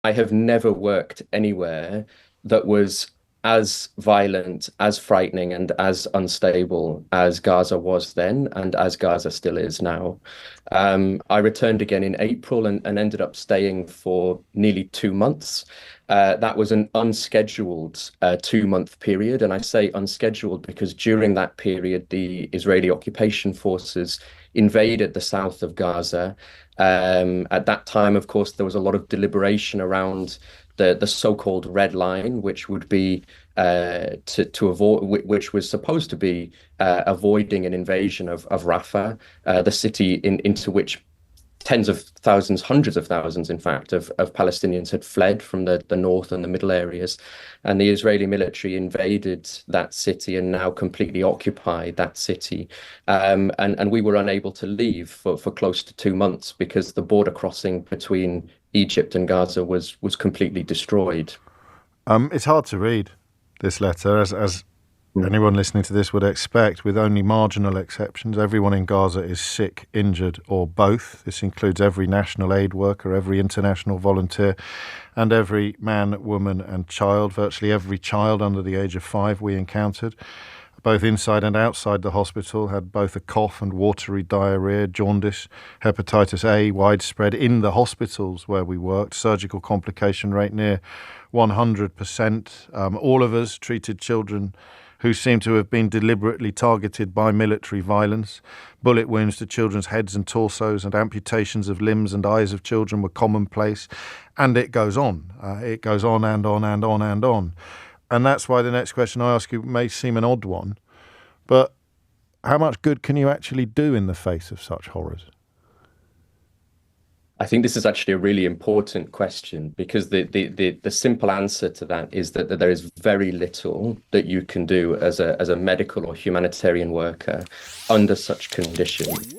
I have never worked anywhere that was as violent, as frightening, and as unstable as Gaza was then, and as Gaza still is now. I returned again in April and ended up staying for nearly 2 months. That was an unscheduled 2 month period. And I say unscheduled because during that period, the Israeli occupation forces invaded the south of Gaza. At that time, of course, there was a lot of deliberation around the so-called red line, which would be to avoid, which was supposed to be avoiding an invasion of Rafah, the city into which tens of thousands, hundreds of thousands, in fact, of Palestinians had fled from the north and the middle areas. And the Israeli military invaded that city and now completely occupied that city. And we were unable to leave for close to 2 months because the border crossing between Egypt and Gaza was completely destroyed. It's hard to read this letter, as anyone listening to this would expect, with only marginal exceptions. Everyone in Gaza is sick, injured, or both. This includes every national aid worker, every international volunteer, and every man, woman, and child. Virtually every child under the age of 5 we encountered, both inside and outside the hospital, had both a cough and watery diarrhea, jaundice, hepatitis A, widespread in the hospitals where we worked, surgical complication rate near 100%. All of us treated children who seem to have been deliberately targeted by military violence. Bullet wounds to children's heads and torsos and amputations of limbs and eyes of children were commonplace. And it goes on. It goes on and on and on and on. And that's why the next question I ask you may seem an odd one, but how much good can you actually do in the face of such horrors? I think this is actually a really important question because the simple answer to that is that there is very little that you can do as a medical or humanitarian worker under such conditions.